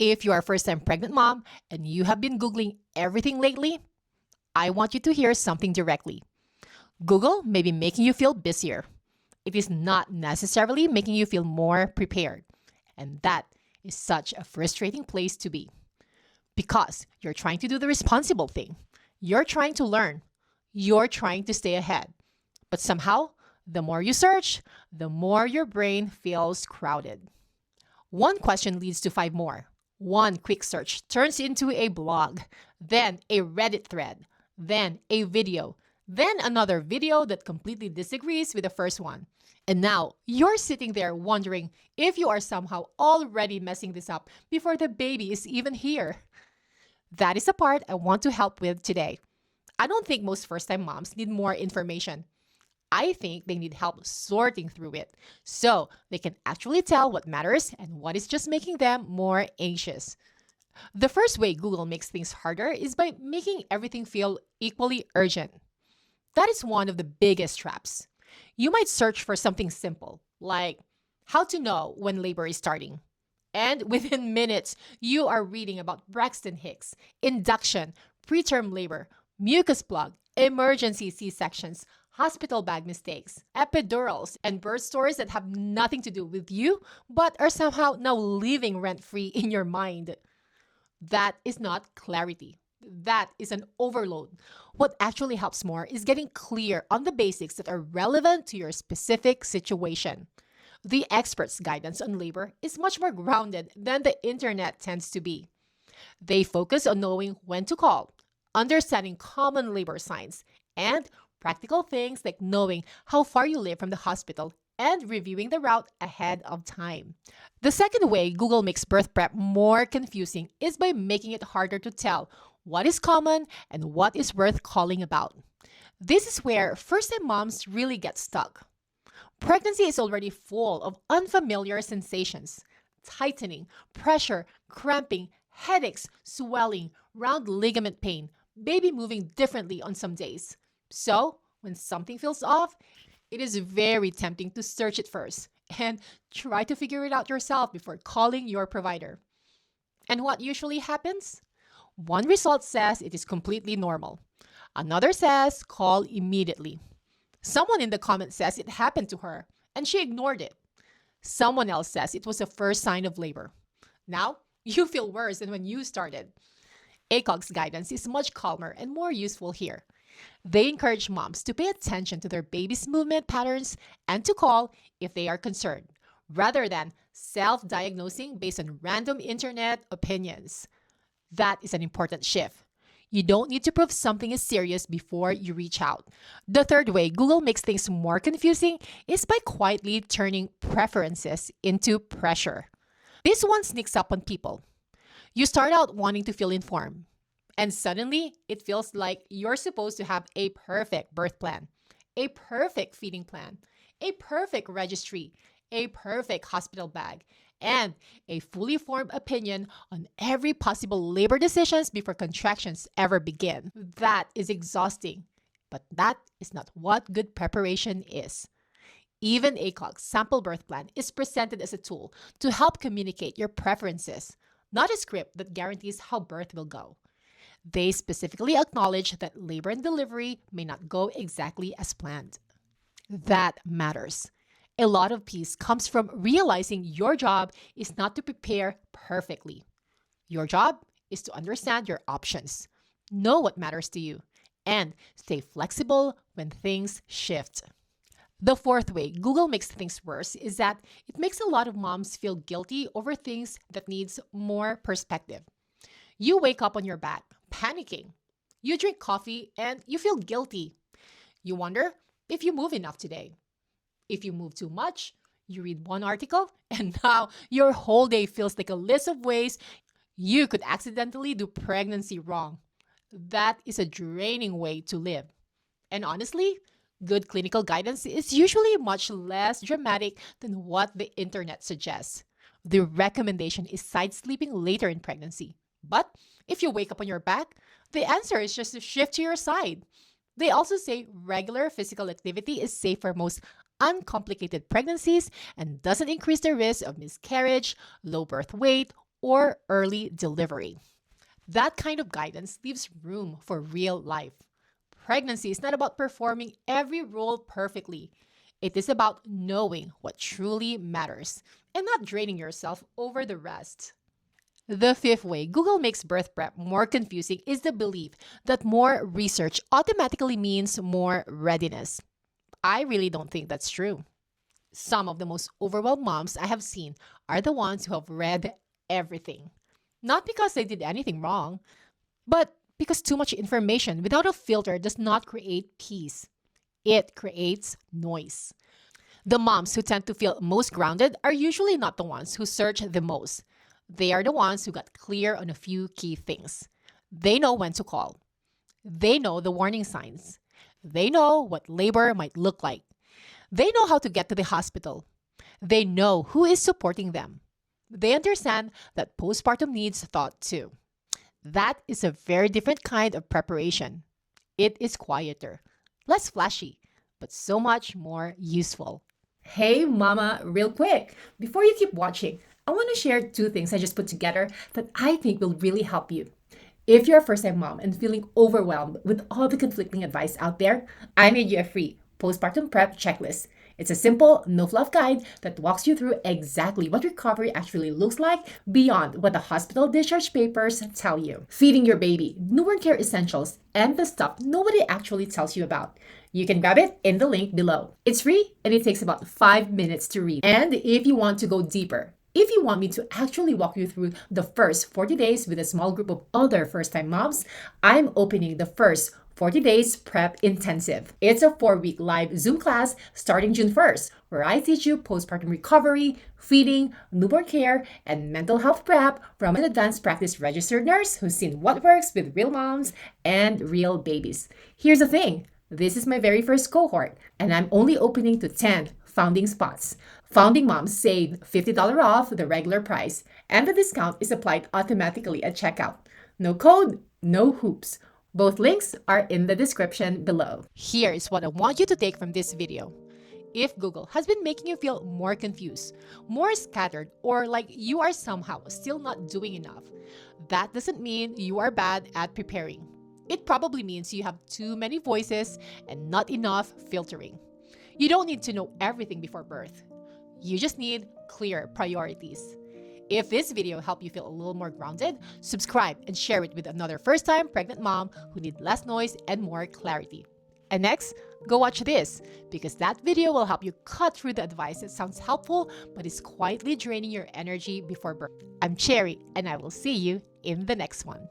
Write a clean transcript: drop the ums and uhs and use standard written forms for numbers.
If you are a first-time pregnant mom and you have been Googling everything lately, I want you to hear something directly. Google may be making you feel busier. It is not necessarily making you feel more prepared. And that is such a frustrating place to be. Because you're trying to do the responsible thing. You're trying to learn. You're trying to stay ahead. But somehow, the more you search, the more your brain feels crowded. One question leads to five more. One quick search turns into a blog, then a Reddit thread, then a video, then another video that completely disagrees with the first one. And now you're sitting there wondering if you are somehow already messing this up before the baby is even here. That is the part I want to help with today. I don't think most first-time moms need more information. I think they need help sorting through it so they can actually tell what matters and what is just making them more anxious. The first way Google makes things harder is by making everything feel equally urgent. That is one of the biggest traps. You might search for something simple, like how to know when labor is starting. And within minutes, you are reading about Braxton Hicks, induction, preterm labor, mucus plug, emergency C-sections, hospital bag mistakes, epidurals, and birth stories that have nothing to do with you, but are somehow now living rent-free in your mind. That is not clarity. That is an overload. What actually helps more is getting clear on the basics that are relevant to your specific situation. The experts' guidance on labor is much more grounded than the internet tends to be. They focus on knowing when to call, understanding common labor signs, and practical things like knowing how far you live from the hospital and reviewing the route ahead of time. The second way Google makes birth prep more confusing is by making it harder to tell what is common and what is worth calling about. This is where first-time moms really get stuck. Pregnancy is already full of unfamiliar sensations: tightening, pressure, cramping, headaches, swelling, round ligament pain, baby moving differently on some days. So, when something feels off, it is very tempting to search it first and try to figure it out yourself before calling your provider. And what usually happens? One result says it is completely normal. Another says call immediately. Someone in the comments says it happened to her and she ignored it. Someone else says it was a first sign of labor. Now, you feel worse than when you started. ACOG's guidance is much calmer and more useful here. They encourage moms to pay attention to their baby's movement patterns and to call if they are concerned, rather than self-diagnosing based on random internet opinions. That is an important shift. You don't need to prove something is serious before you reach out. The third way Google makes things more confusing is by quietly turning preferences into pressure. This one sneaks up on people. You start out wanting to feel informed, and suddenly it feels like you're supposed to have a perfect birth plan, a perfect feeding plan, a perfect registry, a perfect hospital bag, and a fully formed opinion on every possible labor decisions before contractions ever begin. That is exhausting, but that is not what good preparation is. Even ACOG's sample birth plan is presented as a tool to help communicate your preferences, not a script that guarantees how birth will go. They specifically acknowledge that labor and delivery may not go exactly as planned. That matters. A lot of peace comes from realizing your job is not to prepare perfectly. Your job is to understand your options, know what matters to you, and stay flexible when things shift. The fourth way Google makes things worse is that it makes a lot of moms feel guilty over things that needs more perspective. You wake up on your back, panicking. You drink coffee and you feel guilty. You wonder if you move enough today. If you move too much, you read one article and now your whole day feels like a list of ways you could accidentally do pregnancy wrong. That is a draining way to live. And honestly, good clinical guidance is usually much less dramatic than what the internet suggests. The recommendation is side sleeping later in pregnancy. But if you wake up on your back, the answer is just to shift to your side. They also say regular physical activity is safe for most uncomplicated pregnancies and doesn't increase the risk of miscarriage, low birth weight, or early delivery. That kind of guidance leaves room for real life. Pregnancy is not about performing every role perfectly. It is about knowing what truly matters and not draining yourself over the rest. The fifth way Google makes birth prep more confusing is the belief that more research automatically means more readiness. I really don't think that's true. Some of the most overwhelmed moms I have seen are the ones who have read everything. Not because they did anything wrong, but because too much information without a filter does not create peace. It creates noise. The moms who tend to feel most grounded are usually not the ones who search the most. They are the ones who got clear on a few key things. They know when to call. They know the warning signs. They know what labor might look like. They know how to get to the hospital. They know who is supporting them. They understand that postpartum needs thought too. That is a very different kind of preparation. It is quieter, less flashy, but so much more useful. Hey, mama, real quick. Before you keep watching, I want to share two things I just put together that I think will really help you. If you're a first time mom and feeling overwhelmed with all the conflicting advice out there, I made you a free postpartum prep checklist. It's a simple, no fluff guide that walks you through exactly what recovery actually looks like beyond what the hospital discharge papers tell you. Feeding your baby, newborn care essentials, and the stuff nobody actually tells you about. You can grab it in the link below. It's free and it takes about 5 minutes to read. And if you want to go deeper, if you want me to actually walk you through the first 40 days with a small group of other first-time moms, I'm opening the first 40 Days Prep Intensive. It's a 4-week live Zoom class starting June 1st, where I teach you postpartum recovery, feeding, newborn care, and mental health prep from an advanced practice registered nurse who's seen what works with real moms and real babies. Here's the thing. This is my very first cohort, and I'm only opening to 10 founding spots. Founding moms save $50 off the regular price, and the discount is applied automatically at checkout. No code, no hoops. Both links are in the description below. Here is what I want you to take from this video. If Google has been making you feel more confused, more scattered, or like you are somehow still not doing enough, that doesn't mean you are bad at preparing. It probably means you have too many voices and not enough filtering. You don't need to know everything before birth. You just need clear priorities. If this video helped you feel a little more grounded, subscribe and share it with another first-time pregnant mom who needs less noise and more clarity. And next, go watch this, because that video will help you cut through the advice that sounds helpful but is quietly draining your energy before birth. I'm Cherry, and I will see you in the next one.